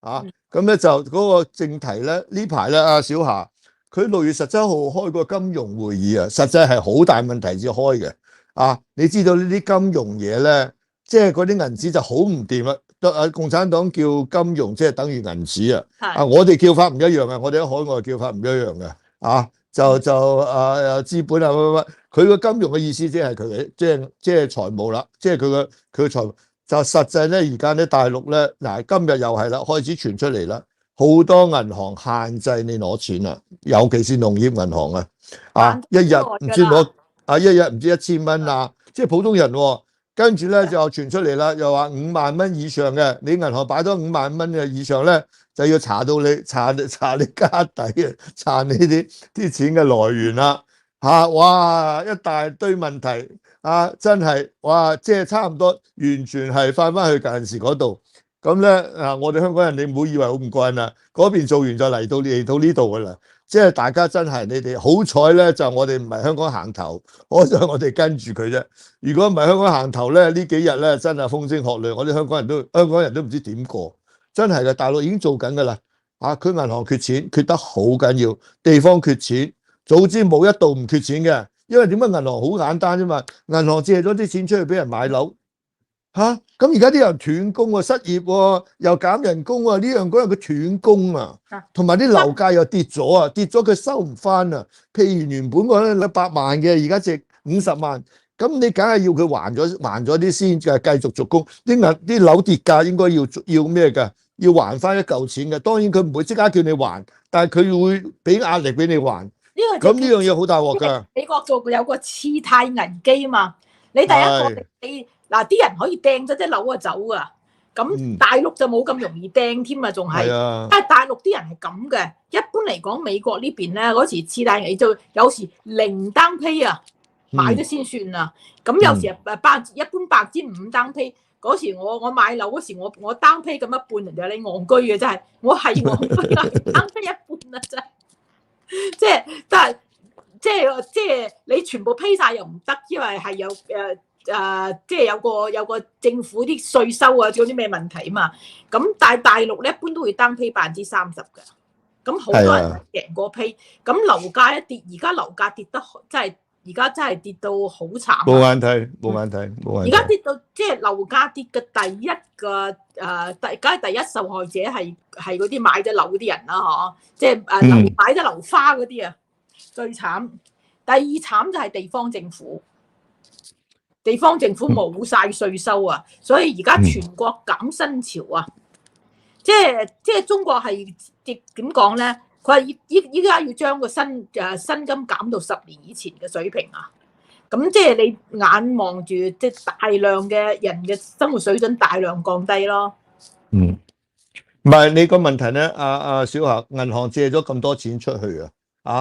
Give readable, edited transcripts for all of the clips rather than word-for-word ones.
啊，咁咧就嗰個正題咧，呢排咧阿小霞佢6月17號開個金融會議啊，實際係好大問題至開嘅。啊，你知道呢啲金融嘢咧，即係嗰啲銀紙就好唔掂啦。共產黨叫金融即係等於銀紙啊。啊，我哋叫法唔一樣嘅，我哋喺海外叫法唔一樣嘅。啊，資本啊乜乜乜，佢個金融嘅意思即係佢嘅即係財務啦，即係佢嘅財務。就實際咧，而家咧大陸咧，嗱今日又係啦，開始傳出嚟啦，好多銀行限制你攞錢啦，尤其是農業銀行啊，一日唔知攞一日唔知1000蚊啊，即係普通人喎。跟住咧就傳出嚟啦，又話5萬蚊以上嘅，你銀行擺多5萬蚊嘅以上咧，就要查到你查你家底啊，查你啲錢嘅來源啦。哇！一大堆問題啊，真係哇！即係差唔多完全係翻去舊陣時嗰度。咁咧我哋香港人你唔好以為好唔慣啦，嗰邊做完就嚟到呢度噶啦。即係大家真係你哋好彩咧，就我哋唔係香港行頭，好在我哋跟住佢啫。如果唔係香港行頭咧，呢幾日咧真係風聲鶴唳，我哋香港人都唔知點過。真係嘅，大陸已經做緊噶啦。佢銀行缺錢，缺得好緊要，地方缺錢。早知冇一度唔缺錢嘅，因為點解銀行好簡單啫嘛？銀行借咗啲錢出去俾人買樓，咁而家啲人斷供喎，失業喎，又減人工喎，呢樣嗰樣佢斷供啊，同埋啲樓價又跌咗啊，跌咗佢收唔翻啊。譬如原本嗰100萬嘅，而家值50萬，咁你梗係要佢還咗啲先，繼續續供。啲樓跌價應該要咩㗎？要還翻一嚿錢嘅。當然佢唔會即刻叫你還，但係佢會俾壓力俾你還。咁呢樣嘢好大鑊㗎。美國做有個次貸危機啊嘛，你第一個你嗱啲人可以掟咗啲樓就走啊，咁大陸就冇咁容易掟添啊，仲係，但係大陸啲人係咁嘅。一般嚟講，美國呢邊咧嗰時次貸危機就有時零單批啊，買咗先算啊。咁有時一般5%單批。嗰時我買樓嗰時我單批咁一半，人哋你戇居嘅真係，我係戇居啊，單批一半啊真係。但係即係你全部批晒又唔得，因為係有即係有個政府啲稅收啊，嗰啲咩問題啊嘛。咁但係大陸咧一般都會單批30%嘅，咁好多人贏過批。咁樓價一跌，而家樓價跌得真係，而家真係跌到好慘。冇眼睇，冇眼睇，冇眼睇。而家跌到即係樓價跌嘅第一個梗係第一受害者係嗰啲買咗樓嗰啲人啦，嗬，即係買咗樓花嗰啲啊，最慘。第二慘就係地方政府，地方政府冇晒稅收啊，所以而家全國減薪潮啊，即係中國係點講咧？佢話依家要將個薪金減到10年以前嘅水平啊！咁即係你眼望住即係大量嘅人嘅生活水準大量降低咯。唔係你個問題咧，小霞，銀行借咗咁多錢出去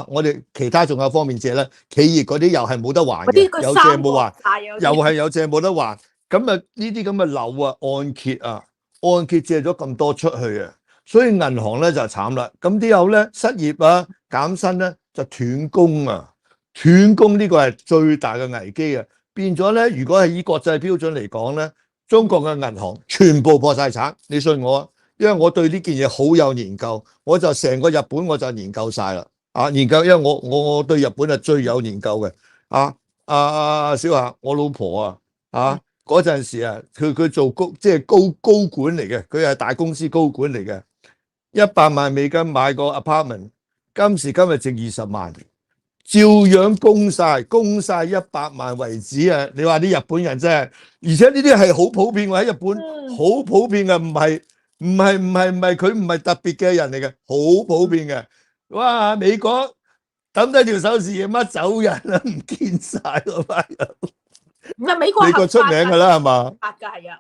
我哋其他仲有方面借咧，企業嗰啲又係冇得還嘅，有借冇還，又係有借冇得還。咁啊呢啲咁嘅樓按揭借咗咁多出去啊，所以銀行咧就慘啦。咁啲有咧失業減薪咧就斷供啊。斷供呢個係最大嘅危機啊！變咗咧，如果係以國際標準嚟講咧，中國嘅銀行全部破晒產，你信我啊！因為我對呢件嘢好有研究，我就成個日本我就研究晒啦。研究，因為我對日本係最有研究嘅。小霞，我老婆嗰陣時佢做即係高管嚟嘅，佢係大公司高管嚟嘅，100萬美金買個 apartment， 今時今日值20萬。照樣供晒100萬為止啊！你話啲日本人真係，而且呢啲係好普遍喎，喺日本好普遍嘅，唔係佢唔係特別嘅人嚟嘅，好普遍嘅。哇！美國抌低條手指乜走人啦，唔見晒嗰班人。唔係美國出名㗎啦，係嘛？係啊。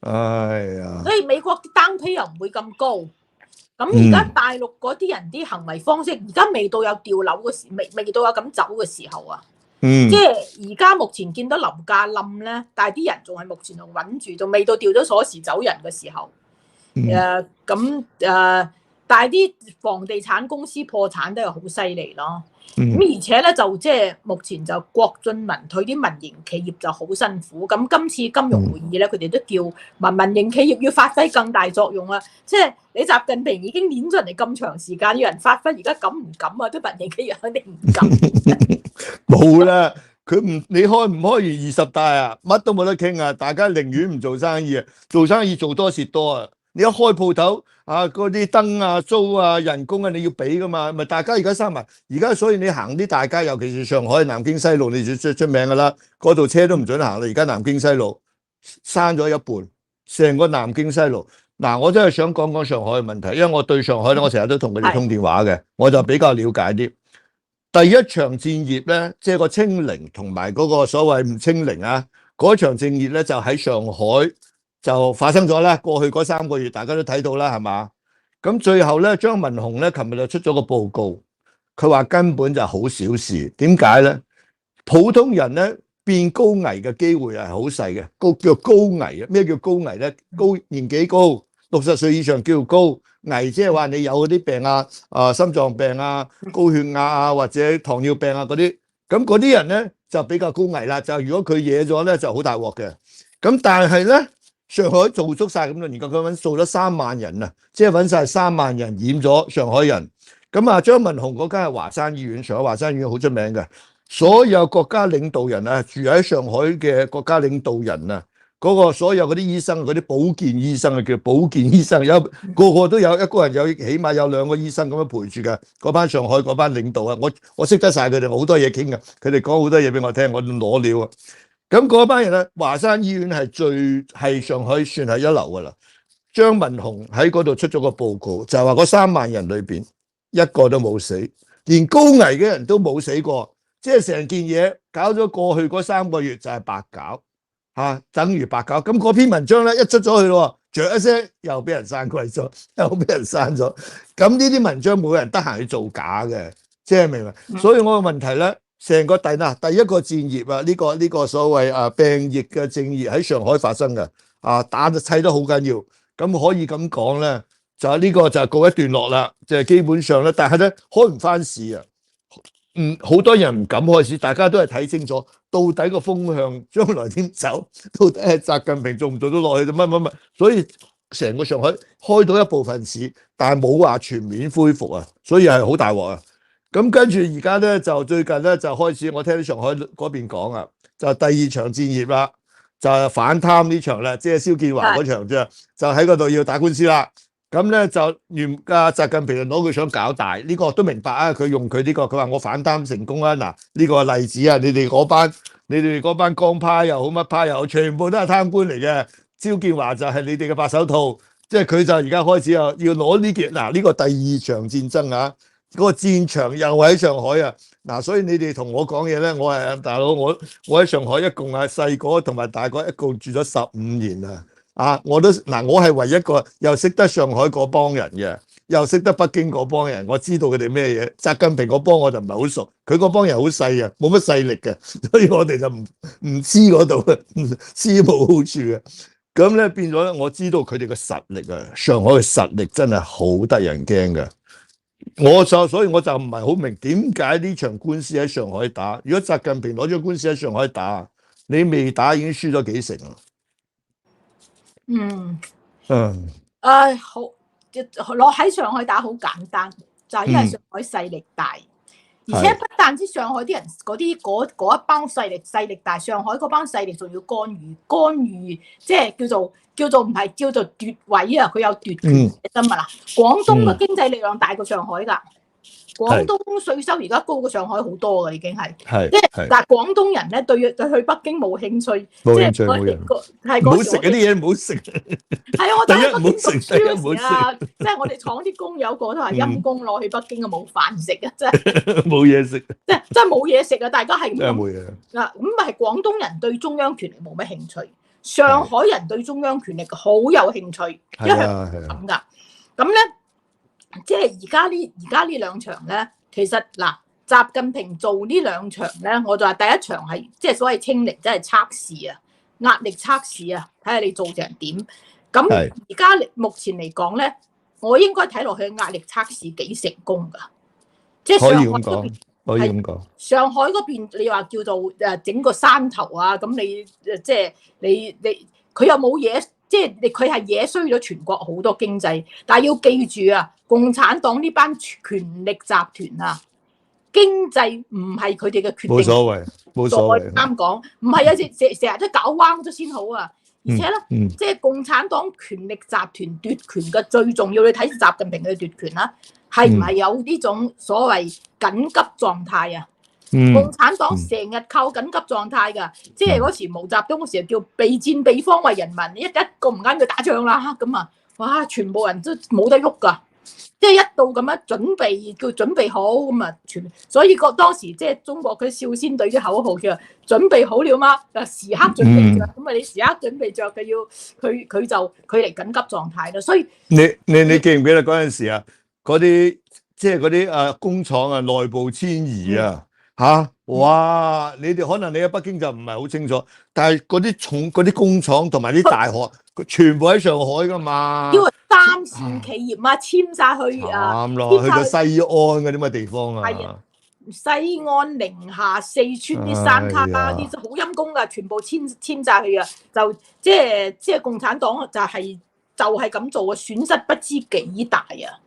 哎呀！所以美國啲單批又唔會咁高。咁而家大陸嗰啲人啲行為方式，而家未到有掉樓嘅時，未到有咁走嘅時候啊。即係而家目前見到樓價冧咧，但係啲人仲係目前仲穩住，仲未到掉咗鎖匙走人嘅時候。但係啲房地產公司破產都係好犀利咯。而且咧就即係目前就國進民退啲民營企業就好辛苦。咁今次金融會議咧，佢哋都叫民營企業要發揮更大作用啊！即係你習近平已經攆咗人哋咁長時間，要人發揮，而家敢唔敢啊？啲民營企業肯定唔敢。冇啦，你開唔開完20大啊，乜都冇得傾啊！大家寧願唔做生意啊，做生意做多蝕多啊！你一開鋪頭啊，嗰啲燈啊、租啊、人工啊，你要俾噶嘛？咪大家而家閂埋，而家所以你行啲大街，尤其是上海南京西路，你最出名噶啦，嗰度車都唔准行啦。而家南京西路閂咗一半，成個南京西路。嗱，我真係想講講上海嘅問題，因為我對上海咧，我成日都同佢哋通電話嘅，我就比較了解啲。第一場戰役咧，即係個清零同埋嗰個所謂唔清零啊，嗰場戰役咧就喺上海就發生咗啦。過去嗰3個月大家都睇到啦，係嘛？咁最後咧，張文宏咧，琴日就出咗個報告，佢話根本就好小事。點解咧？普通人咧變高危嘅機會係好細嘅，叫高危啊！咩叫高危咧？高年紀高，60歲以上叫做高危，即係話你有嗰啲病啊，心臟病啊、高血壓啊或者糖尿病啊嗰啲，咁嗰啲人咧就比較高危啦。就如果佢惹咗咧，就好大鑊嘅。咁但係咧，上海做足晒咁多年，佢揾做咗3萬人啊，即係揾晒3萬人染咗上海人。咁啊，張文宏嗰間係華山醫院，上海華山醫院好出名嘅，所有國家領導人啊，住喺上海嘅國家領導人啊。嗰個所有嗰啲醫生，嗰啲保健醫生啊，叫保健醫生，個個都有一個人有，起碼有2個醫生咁樣陪住嘅。嗰班上海嗰班領導啊，我識得晒佢哋，好多嘢傾嘅。佢哋講好多嘢俾我聽，我攞料啊。咁嗰班人咧，華山醫院係上海算係一流噶啦。張文宏喺嗰度出咗個報告，就係話嗰3萬人裏邊一個都冇死，連高危嘅人都冇死過，即係成件嘢搞咗過去嗰3個月就係白搞。等於白搞。咁嗰篇文章咧一出咗去咯，著一聲又俾人刪鬼咗，又俾人刪咗。咁呢啲文章冇人得閒去做假嘅，即係明唔明？所以我個問題咧，成個第一個戰役啊，呢個所謂病疫嘅戰役喺上海發生嘅，打得砌得好緊要。咁可以咁講咧，就呢個就告一段落啦，即係基本上咧，但係咧開唔翻市啊。好多人唔敢開始，大家都係睇清楚到底個風向將來點走，到底係習近平做唔做到落去乜，所以成個上海開到一部分市，但係冇話全面恢復啊，所以係好大鑊啊。咁跟住而家咧就最近咧就開始，我聽上海嗰邊講啊，就第2場戰役啦，就係反貪呢場啦，即係蕭建華嗰場啫，就喺嗰度要打官司啦。咁咧就習近平就攞佢想搞大，呢個都明白啊。佢用佢呢個，佢話我反貪成功啊。嗱，呢個例子啊，你哋嗰班江派又好乜派又好，全部都係貪官嚟嘅。蕭建華就係你哋嘅白手套，即係佢就而家開始要攞呢件。嗱，呢個第2場戰爭啊，嗰個戰場又喺上海啊。嗱，所以你哋同我講嘢咧，我係大佬，我喺上海一共係細個同埋大個一共住咗15年啊。我係唯一一個又識得上海嗰幫人嘅，又識得北京嗰幫人，我知道佢哋咩嘢。習近平嗰幫我就唔係好熟，佢嗰幫人好細嘅，冇乜勢力嘅，所以我哋就唔知嗰度嘅，知冇好處嘅。咁咧變咗咧，我知道佢哋嘅實力啊，上海嘅實力真係好得人驚嘅。所以我就唔係好明點解呢場官司喺上海打。如果習近平攞咗官司喺上海打，你未打已經輸咗幾成啦。好，攞喺上海打好簡單，就係因為上海勢力大，而且不但止上海啲人嗰一幫勢力大，上海嗰幫勢力仲要干預，即係叫做唔係叫做奪位啊，佢有奪權㗎嘛嗱。廣東嘅經濟力量大過上海㗎。廣東稅收而家高過上海好多㗎，已經係，即係但係廣東人咧對去北京冇興趣，冇興趣冇人，係唔好食嗰啲嘢，唔好食。係啊，我第一唔好食，第一唔好食。即係我哋廠啲工友個都話陰公攞去北京啊，冇飯食啊，真係冇嘢食，即係冇嘢食啊！大家係真係冇嘢嗱，咁係廣東人對中央權力冇乜興趣，上海人對中央權力好有興趣，因為咁㗎，咁咧。即係而家呢2場咧，其實嗱，習近平做呢2場咧，我就話第一場係即係所謂清零，即係測試啊，壓力測試啊，睇下你做成點。咁而家目前嚟講咧，我應該睇落去壓力測試幾成功㗎，即係上海嗰邊可以咁講。上海嗰邊你話叫做整個山頭啊，咁你即係你佢又冇嘢，即係佢係嘢衰咗全國好多經濟，但係要記住啊，共產黨呢班權力集團啊，經濟唔係佢哋嘅決定。冇所謂，冇所謂。啱講，唔係啊，成日都搞彎咗先好啊！而且咧，即係共產黨權力集團奪權嘅最重要，你睇習近平嘅奪權啦，係唔係有呢種所謂緊急狀態啊？共產黨成日靠緊急狀態㗎，即係嗰時毛澤東嗰時叫備戰備荒為人民，一個唔啱佢打仗啦，咁啊，哇，全部人都冇得喐㗎。即係一到咁樣叫準備好咁啊，所以當時即係中國佢少先隊啲口號叫準備好了嗎？時刻準備着，咁啊你時刻準備着嘅要佢嚟緊急狀態咯。所以你記唔記得嗰陣時啊？嗰啲即係嗰啲工廠啊內部遷移啊嚇，哇！你哋可能你喺北京就唔係好清楚，但係嗰啲工廠同埋啲大學，全部喺上海㗎嘛。因為三線企業啊，遷晒去啱咯，去到西安嗰啲咁嘅地方啊。係啊，西安、寧夏、四川啲山卡啲好陰功㗎，全部遷晒去啊！就即係共產黨就係咁做啊，損失不知幾大啊！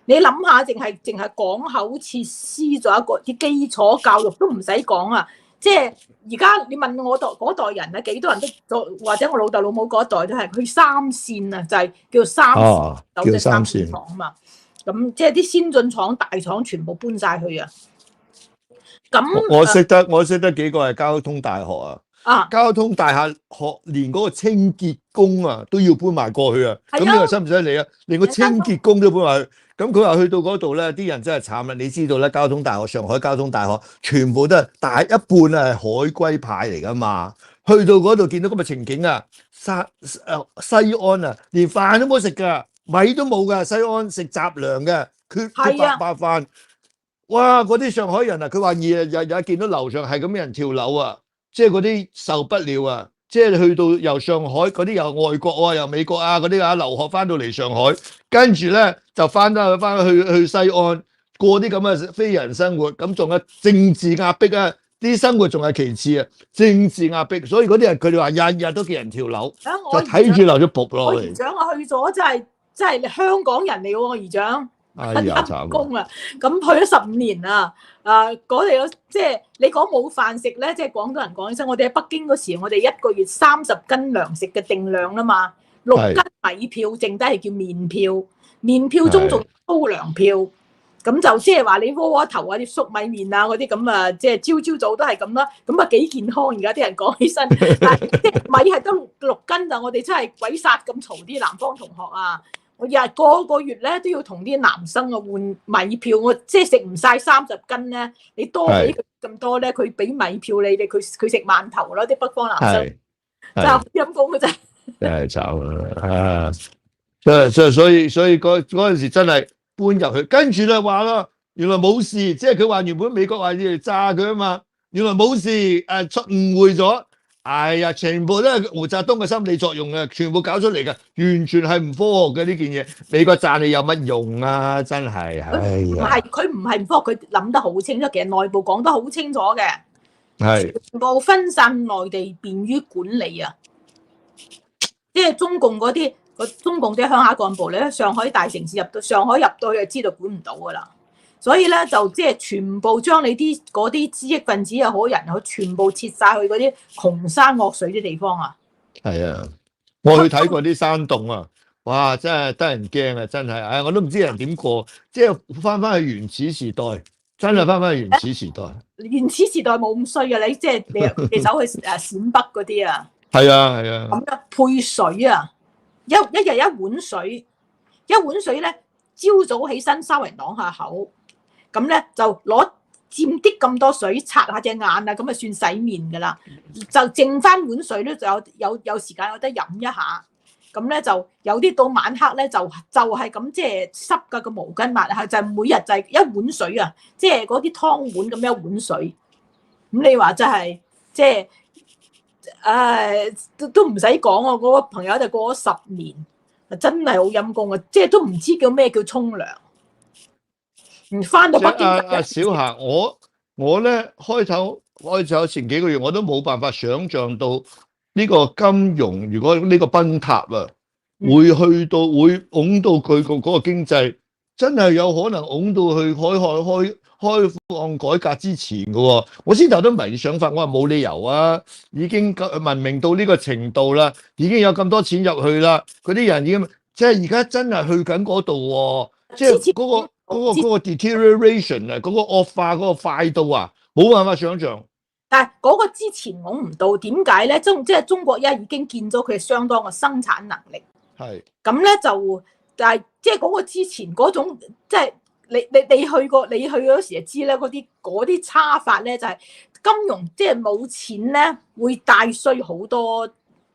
你諗下，淨係港口設施咗一個啲基礎教育都唔使講啊！即係而家你問我嗰代人啊，幾多人都做，或者我老豆老母嗰一代都係去三線啊，就係叫三線，就三線廠啊嘛。咁即係啲先進廠、大廠全部搬晒去啊！咁我識得幾個係交通大學啊，交通大學連嗰個清潔工啊都要搬埋過去啊！咁你話犀唔犀利啊？連個清潔工都搬埋去。咁佢話去到嗰度咧，啲人真係慘啦！你知道咧，交通大學、上海交通大學全部都係大一半係海歸派嚟噶嘛。去到嗰度見到咁嘅情景啊，西安啊，連飯都冇食噶，米都冇噶，西安食雜糧嘅，缺白飯。哇！嗰啲上海人啊，佢話日見到樓上係咁嘅人跳樓啊，即係嗰啲受不了啊！即係去到由上海嗰啲由外國啊，由美國啊嗰啲留學翻到嚟上海，跟住咧就翻去西安過啲咁嘅非人生活，咁仲有政治壓迫啊！啲生活仲係其次啊，政治壓迫，所以嗰啲人佢哋話日日都叫人跳樓，就睇住流咗仆落嚟。我姨丈我去咗，真係香港人嚟喎，我姨丈。哎呀，慘工啊！咁去咗15年啦，嗰哋即係你講冇飯食咧，即係廣東人講起身，我哋喺北京嗰時，我哋1個月30斤糧食嘅定量啦嘛，6斤米票，剩低係叫麵票，麵票中仲高糧票，咁就即係話你窩窩頭啊、啲粟米麵啊嗰啲咁啊，即係朝早都係咁啦，咁啊幾健康而家啲人講起身，但係即係米係得6斤就我哋真係鬼殺咁嘈啲南方同學啊！我日個月咧都要同啲男生啊換米票，我即係食唔晒30斤咧，你多俾佢咁多咧，佢俾米票你哋，佢食饅頭咯，啲北方男生就陰公嘅啫，真係慘啊！所以嗰陣時真係搬入去，跟住咧話啦，原來冇事，即係佢話原本美國話要嚟炸佢啊嘛，原來冇事，誤會咗。哎呀，全部都係毛澤東嘅心理作用啊，全部搞出嚟嘅，完全係唔科學嘅呢件嘢。美國炸你有乜用啊？真係，哎呀，唔係佢唔係唔科學，佢諗得好清楚，其實內部講得好清楚嘅，係全部分散內地，便於管理啊。即係中共嗰啲鄉下幹部咧，上海大城市上海入到去就知道管唔到噶啦。所以咧就即係全部將你嗰啲知識分子又好人又好，全部撤晒去嗰啲窮山惡水啲地方啊！係啊，我去睇過啲山洞啊，哇！真係得人驚啊，真係，唉，我都唔知人點過，即係翻去原始時代，真係翻去原始時代。原始時代冇咁衰嘅，你即係你走去陝北嗰啲啊，係啊係啊，咁樣配水啊，一日一碗水咧，朝早起身稍微啷下口。咁咧就攞佔啲咁多水擦下隻眼啊，咁啊算洗面噶啦，就剩翻碗水咧就有時間有得飲一下，咁咧就有啲到晚黑咧就係咁即係濕噶個毛巾抹下，就係每日就係一碗水啊，即係嗰啲湯碗咁一碗水，咁你話真係即係都唔使講啊！嗰個朋友就過咗10年，真係好陰功啊！即係都唔知叫咩叫沖涼。翻到北京小霞，我我咧開頭前幾個月我都冇辦法想像到呢個金融，如果呢個崩塌啊，會拱到佢嗰個經濟真係有可能拱到去開放改革之前嘅喎。我先頭都唔係想法，我話冇理由啊，已經文明到呢個程度啦，已經有咁多錢入去啦，嗰啲人已經即係而家真係去緊嗰度喎，即係嗰個 deterioration 啊，嗰個惡化嗰個快度啊，冇辦法想像。但係嗰個之前拱唔到，點解咧？即係中國而家已經見咗佢相當嘅生產能力。係。咁咧就，但係即係嗰個之前嗰種，即係你去嗰時就知咧，嗰啲差法咧就係金融，即係冇錢咧會帶衰好多。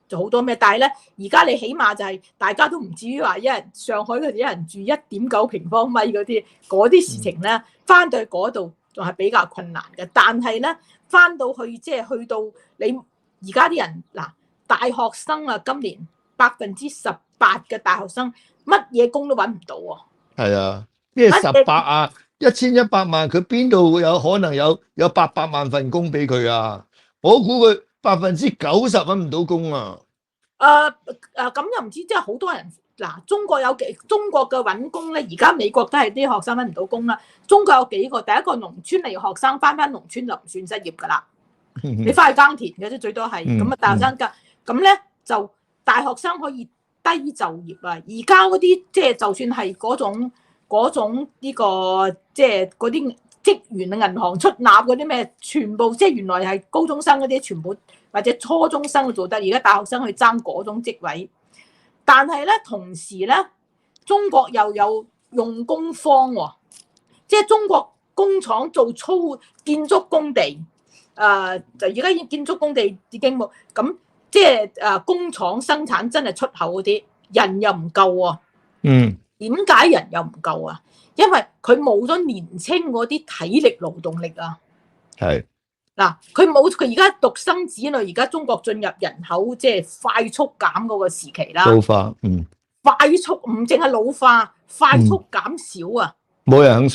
就好多咩？但係咧，而家你起碼就係大家都唔至於話上海佢哋一人住1.9平方米嗰啲事情咧，翻到去嗰度仲係比較困難嘅。但係咧，翻到去即係去到你而家啲人嗱，大學生啊，今年18%嘅大學生乜嘢工都揾唔到喎。係啊，咩18啊，1100萬，佢邊度會有可能有800萬份工俾佢啊？我估佢90%揾唔到工啊！咁又唔知，即係好多人嗱，中國嘅揾工咧，而家美國都係啲學生揾唔到工啦。中國有幾個，第一個農村嚟學生翻農村就唔算失業噶啦，你翻去耕田嘅啫，最多係咁啊。大學生咁咧就大學生可以低就業啊。而家嗰啲即係就算係嗰種呢個即係嗰啲職員啊，銀行出納嗰啲咩，全部即係原來係高中生嗰啲，全部或者初中生做得，而家大學生去爭嗰種職位。但係咧，同時咧，中國又有用工荒喎，即係中國工廠做建築工地，就而家建築工地已經冇咁，即係工廠生產真係出口嗰啲人又唔夠喎。點解人又唔夠啊？因為佢冇咗年青嗰啲體力勞動力啊。係嗱，佢而家獨生子女，而家中國進入人口即係快速減嗰個時期啦。老化，快速唔淨係老化，快速減少啊。冇人肯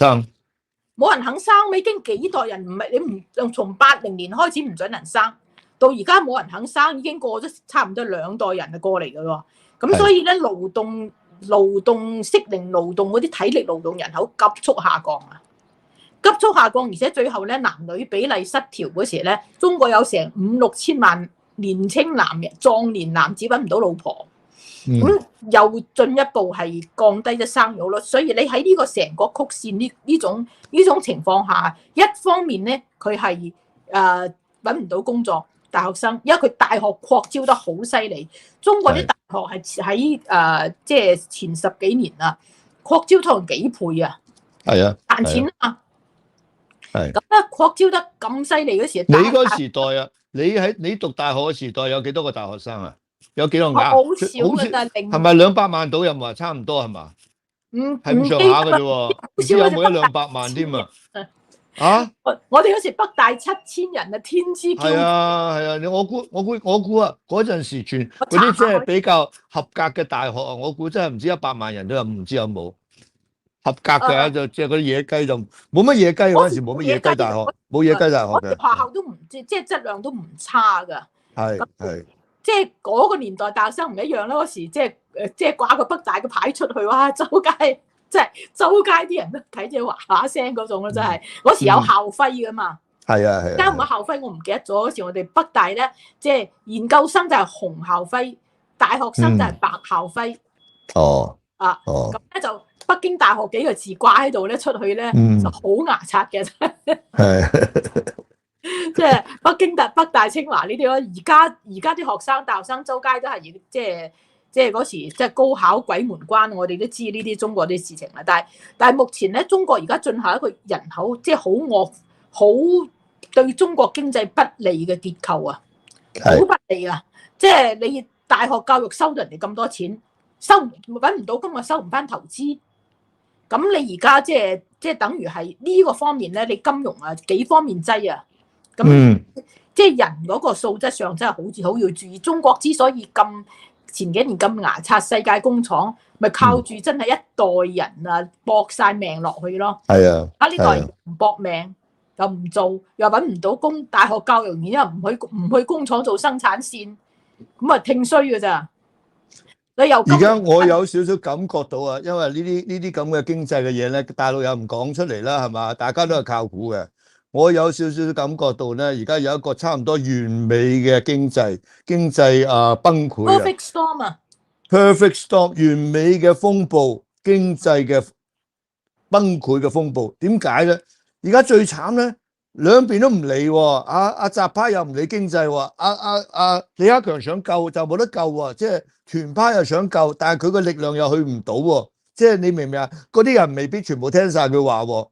生，已經幾代人唔係你唔從80年開始唔准人生，到而家冇人肯生，已經過咗差唔多2代人就過嚟噶咯。咁所以咧，適齡勞動嗰啲體力勞動人口急速下降啊！而且最後咧，男女比例失調嗰時咧，中國有成5-6千萬年青壯年男子揾唔到老婆，咁又進一步係降低咗生育率。所以你喺呢個成個曲線呢種情況下，一方面咧佢係揾唔到工作，大學生，因為佢大學擴招得好犀利，中國啲大學係喺即係前10幾年啊，擴招咗幾倍啊，係啊，賺錢啊嘛。係咁咧，擴招得咁犀利嗰時，你嗰個時代啊，你讀大學嘅時代有幾多個大學生啊？有幾多額？好少㗎，係咪200萬到？又唔話差唔多係嘛？係咁上下嘅啫喎，唔知有冇100-200萬添啊？啊！我哋嗰時北大7000人啊，天之驕子。係啊，我估啊，嗰陣時嗰啲即係比較合格嘅大學啊，我估真係唔知100萬人都有，唔知有冇。合格嘅就即係嗰啲野雞就冇乜野雞，嗰陣時冇乜野雞大學，冇野雞大學嘅。學校都唔即係質量都唔差㗎。係即係嗰個年代大學生唔一樣啦。嗰時即係掛個北大嘅牌出去，哇！周街即係周街啲人都睇住話話聲嗰種咯，真係嗰時有校徽㗎嘛。係啊係。而家有冇校徽我唔記得咗。嗰時我哋北大咧，即係研究生就係紅校徽，大學生就係白校徽。哦。咁咧就。北京大學幾個字掛喺度咧，出去咧就好牙刷嘅，即係北大清華呢啲咯。而家啲學生大學生周街都係即係嗰時即係高考鬼門關，我哋都知呢啲中國啲事情啦。但係目前咧，中國而家進行一個人口即係好惡、好對中國經濟不利嘅結構啊，好不利啊！即係你大學教育收到人哋咁多錢，揾唔到工啊，收唔翻投資。咁你而家即係等於係呢個方面咧，你金融啊幾方面擠啊，咁即係人嗰個素質上真係好要注意。中國之所以前幾年咁牙刷世界工廠，咪靠住真係一代人啊搏晒命落去咯。係啊，呢代人搏命，又唔做，又揾唔到工，大學教育然之後唔去工廠做生產線，咁啊聽衰㗎咋。而家我有少少感覺到啊，因為呢啲咁嘅經濟嘅嘢咧，大陸又唔講出嚟啦，係嘛？大家都係靠估嘅。我有少少感覺到咧，而家有一個差唔多完美嘅經濟崩潰啊 ！Perfect storm 啊 ！Perfect storm， 完美嘅風暴，經濟嘅崩潰嘅風暴。點解咧？而家最慘咧，兩邊都唔理喎。阿習派又唔理經濟喎，李克強想救就冇得救喎，即係團派又想救，但係佢個力量又去唔到喎。即係你明唔明啊？嗰啲人未必全部聽晒佢話喎。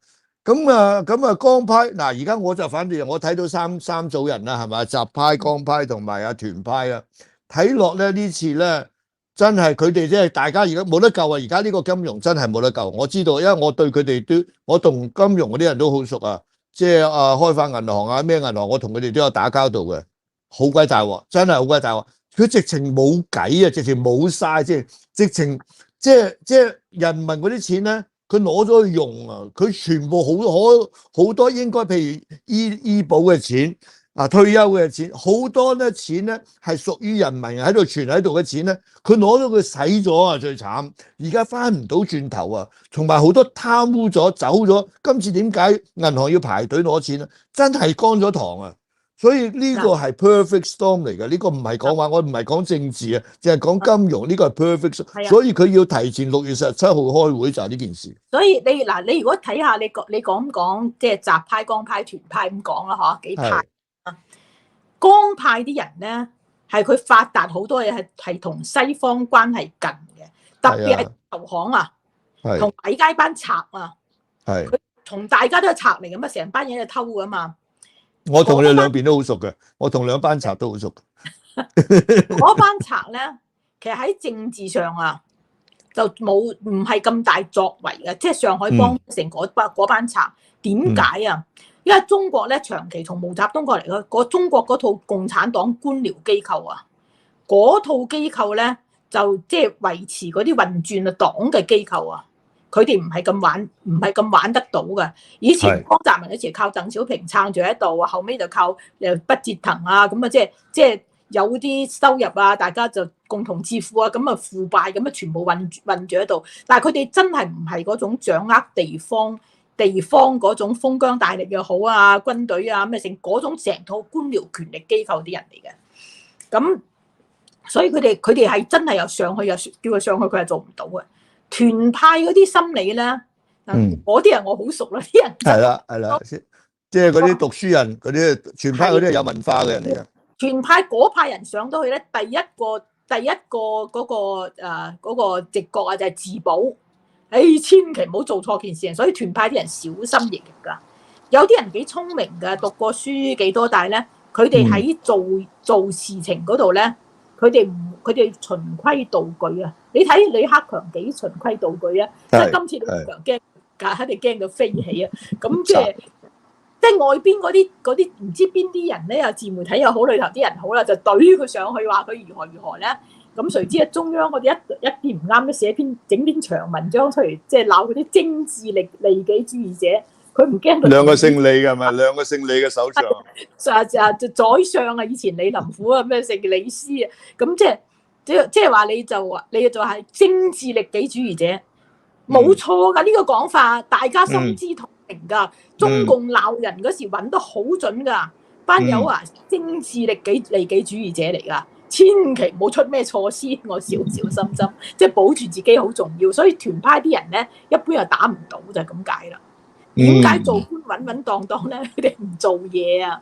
咁啊，江派嗱，而家我就反正我睇到三組人啦，係咪？習派、江派同埋團派啊，睇落咧呢次咧，真係佢哋即係大家而家冇得救啊！而家呢個金融真係冇得救，我知道，因為我對佢哋都，我同金融嗰啲人都好熟啊，即係開發銀行啊，咩銀行，我同佢哋都有打交道嘅，好鬼大鑊，真係好鬼大鑊，佢直情冇計啊，直情冇晒，直情即係人民嗰啲錢咧。佢攞咗去用啊！佢全部好多應該譬如醫保嘅錢啊、退休嘅錢，好多咧錢咧係屬於人民喺度存喺度嘅錢咧，佢攞咗佢使咗啊！最慘，而家翻唔到轉頭啊！同埋好多貪污咗走咗，今次點解銀行要排隊攞錢啊？真係乾咗堂啊！所以呢個係 perfect storm 嚟嘅，呢個唔係講話，我唔係講政治啊，淨係講金融，呢個係 perfect storm。所以佢要提前6月17號開會就係呢件事。所以你如果睇下你講即係習派、江派、團派咁講啦，嗬幾派啊？江派啲人咧係佢發達好多嘢係同西方關係近嘅，特別係投行啊，同矮街班賊啊，佢同大家都係賊嚟㗎嘛，成班嘢係偷㗎嘛。我同佢哋兩邊都好熟嘅，我同兩班賊都好熟。嗰班賊咧，其實喺政治上啊，就唔係咁大作為嘅，即係上海幫成嗰班賊。點解啊？因為中國咧長期從毛澤東過嚟嘅，中國嗰套共產黨官僚機構啊，嗰套機構咧就即係維持嗰啲運轉啊黨嘅機構啊。佢哋唔係咁玩得到嘅。以前江澤民嗰時靠鄧小平撐住喺度，後尾就靠畢捷騰啊，咁啊即係有啲收入啊，大家就共同致富啊，咁啊腐敗咁啊全部運住喺度。但係佢哋真係唔係嗰種掌握地方嗰種封疆大吏又好啊，軍隊啊咩成嗰種成套官僚權力機構啲人嚟嘅。咁所以佢哋係真係又上去又叫佢上去，佢係做唔到嘅。團派嗰啲心理咧，嗰啲人我好熟啦，啲人係啦，即係嗰啲讀書人，嗰啲團派嗰啲係有文化嘅人嚟嘅。團派嗰派人上到去咧，第一個嗰個直覺啊，就係自保。千祈唔好做錯件事，所以團派啲人小心翼翼㗎。有啲人幾聰明㗎，讀過書幾多，但係咧，佢哋喺做事情嗰度咧。佢哋循規蹈矩啊！你睇李克強幾循規蹈矩啊！即係今次李克強驚，肯定驚到飛起啊！咁即係外邊嗰啲唔知邊啲人咧，有自媒體又好，裏頭啲人好啦，就懟佢上去話佢如何咧。咁誰知啊，中央嗰啲一啲唔啱都整篇長文章出嚟，即係鬧嗰啲精緻利己主義者。佢唔驚兩個姓李嘅咪兩個姓李嘅首相，就宰相啊！以前李林甫啊，咩姓李斯啊，咁即係話你就係精緻利己主義者，冇錯噶呢個講法，大家心知肚明噶。中共鬧人嗰時揾得好準噶，班友啊，精緻利己主義者嚟噶，千祈唔好出咩錯先，我小心心，即係保住自己好重要。所以團派啲人咧，一般又打唔到就係咁解啦。點解做官穩穩當當咧？佢哋唔做嘢啊！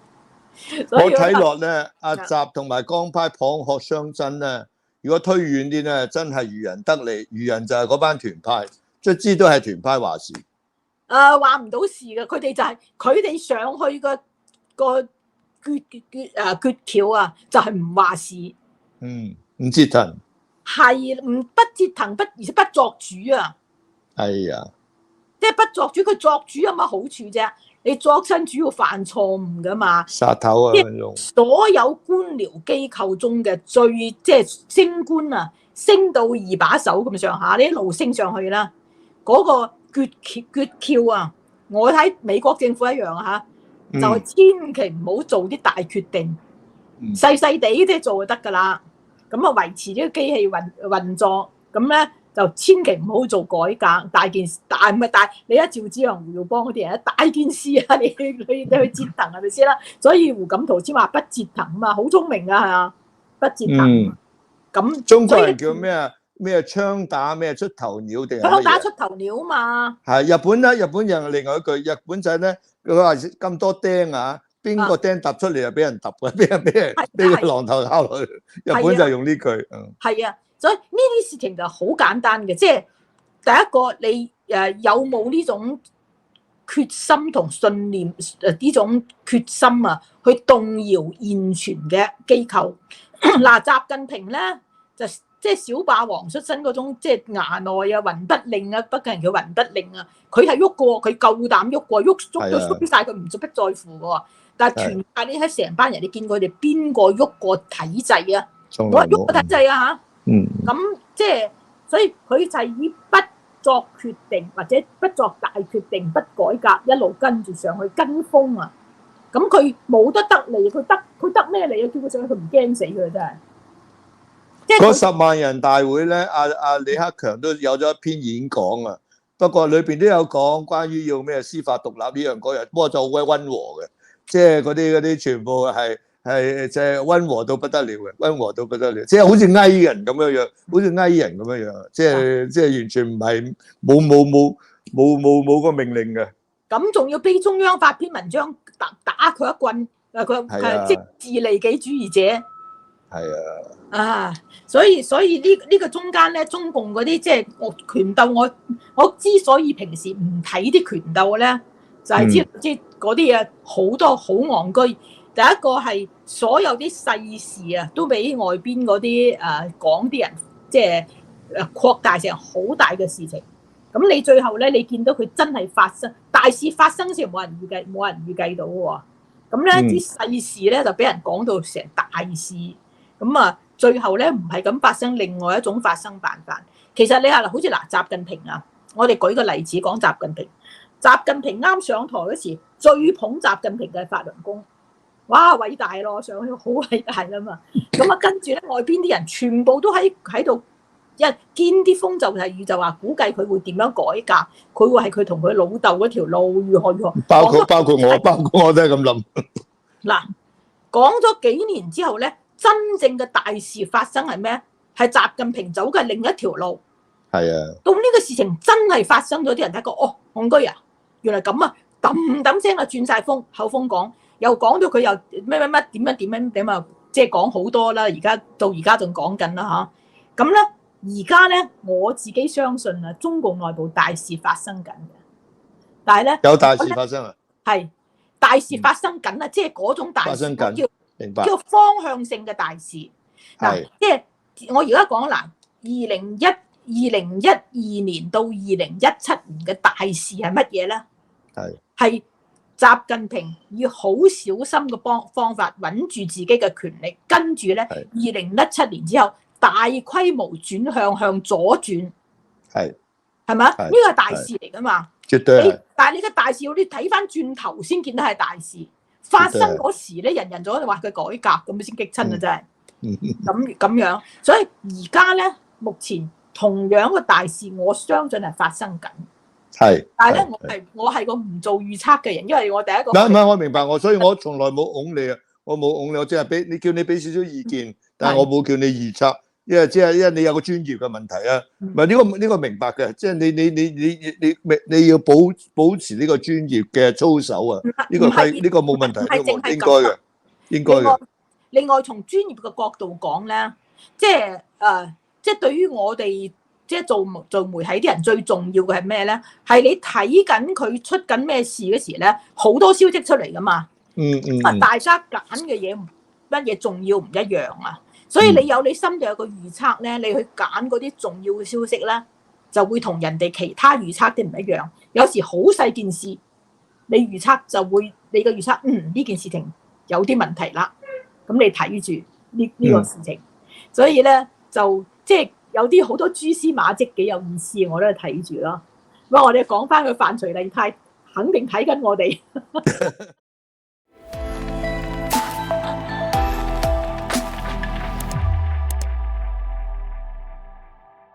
我睇落咧，阿習同埋江派蚌殼相爭咧。如果推遠啲咧，真係漁人得利，漁人就係嗰班團派，卒之都係團派話事。話唔到事嘅，佢哋就係佢哋上去個訣竅啊，就係唔話事。唔折騰。係不折騰，而且不作主啊！係啊。即係不作主，佢作主有乜好處啫？你作親主要犯錯誤噶嘛？殺頭啊！所有官僚機構中嘅即係升官啊，升到2把手咁上下，你一路升上去啦。嗰個訣竅啊，我睇美國政府一樣嚇，就係千祈唔好做啲大決定，細細地啲做就得㗎啦。咁啊維持呢個機器運作，咁咧就千祈唔好做改革，大件事大唔係大，你一趙紫陽、胡耀邦嗰啲人大件事啊，你去折騰係咪先啦？所以胡錦濤先話不折騰啊嘛，好聰明㗎係啊，不折騰。咁中國人叫咩啊？咩槍打咩出頭鳥定係乜嘢？槍打出頭鳥啊嘛。係日本咧，日本人另外一句，日本仔咧佢話咁多釘啊，邊個釘揼出嚟就俾人揼嘅，俾個榔頭敲落去。日本就用呢句。係啊，所以呢啲事情就好簡單嘅，即係第一個你有冇呢種決心同信念呢種決心啊，去動搖現存嘅機構。嗱，習近平咧就即係小霸王出身嗰種，即係衙內啊、雲不令啊，北京人叫雲不令啊，佢係喐過，佢夠膽喐過，喐到縮晒，佢唔足不在乎嘅。但係團派你睇成班人，你見過佢哋邊個喐過體制啊？冇人喐過體制啊嚇！咁即係所以佢就係以不作決定或者不作大決定、不改革，一路跟住上去跟風啊！咁佢冇得利，佢得咩利啊？叫佢上去，佢唔驚死佢真係。嗰10萬人大會咧，阿李克強都有咗一篇演講啊。不過裏邊都有講關於要咩司法獨立呢樣嗰樣，不過就好鬼溫和嘅，即係嗰啲全部係即係溫和到不得了嘅，溫和到不得了，即係好似翳人咁樣樣，好似翳人咁樣樣，即係完全唔係冇個命令嘅。咁仲要俾中央發篇文章打佢一棍，佢即自利己主義者。係啊，所以呢個中間咧，中共嗰啲即係權鬥，我之所以平時唔睇啲權鬥咧，就係知道即係嗰啲嘢好多好戇居。第一個係所有啲細事啊，都俾外邊嗰啲講啲人即係擴大成好大嘅事情。咁你最後咧，你見到佢真係發生大事發生時，冇人預計到喎。咁咧啲細事咧就俾人講到成大事。咁啊，最後咧唔係咁發生，另外一種發生辦法。其實你話好似習近平啊，我哋舉個例子講習近平。習近平啱上台嗰時，最捧習近平嘅法輪功，哇偉大咯，上去好偉大啦嘛。咁啊，跟住咧外邊啲人全部都喺度一見啲風就係就話估計佢會點樣改革，佢會係佢同佢老豆嗰條路如何。包括我都係咁諗。嗱，講咗幾年之後咧。真正嘅大事發生係咩？係習近平走嘅另一條路。係啊。到呢個事情真係發生咗，啲人睇過哦，戇居啊，原來咁啊，揼聲啊轉晒風，口風講，又講到佢又咩點啊，即係講好多啦。到而家仲講緊啦嚇。咁咧，而家咧我自己相信啊，中共內部大事發生緊嘅。但係咧有大事發生啊？係大事發生緊啊！即係嗰種大事。發生緊。叫方向性嘅大事嗱，即係我而家講嗱，2012年到2017年嘅大事係乜嘢咧？係習近平以好小心嘅方法穩住自己嘅權力，跟住咧2017年之後大規模轉向左轉，係咪啊？呢個係大事嚟噶嘛？絕對係。但係你嘅大事，你睇翻轉頭先見到係大事。發生嗰時咧，人都話佢改革咁先激親啊！真係咁樣，所以而家咧，目前同樣嘅大事，我相信係發生緊。但係咧，我係個唔做預測嘅人，因為我第一個唔係我明白所以我從來冇拱你啊，我冇拱你，我即係叫你俾少少意見，但係我冇叫你預測，因為你有個專業嘅問題啊。唔係呢個明白嘅，即係你要保持呢個專業嘅操守啊。呢個冇問題，應該嘅。另外從專業嘅角度講咧，即係對於我哋即係做媒體啲人最重要嘅係咩咧？係你睇緊佢出緊咩事嗰時咧，好多消息出嚟噶嘛。大家揀嘅嘢乜嘢重要唔一樣啊？所以你有你心度有個預測咧，你去揀嗰啲重要嘅消息咧，就會同人哋其他預測啲唔一樣。有時好細件事，你預測就會你個預測，呢件事情有啲問題啦。咁你睇住呢個事情，所以咧就即係有啲好多蛛絲馬跡幾有意思，我都係睇住咯。不過我哋講翻佢范徐麗泰，肯定睇緊我哋。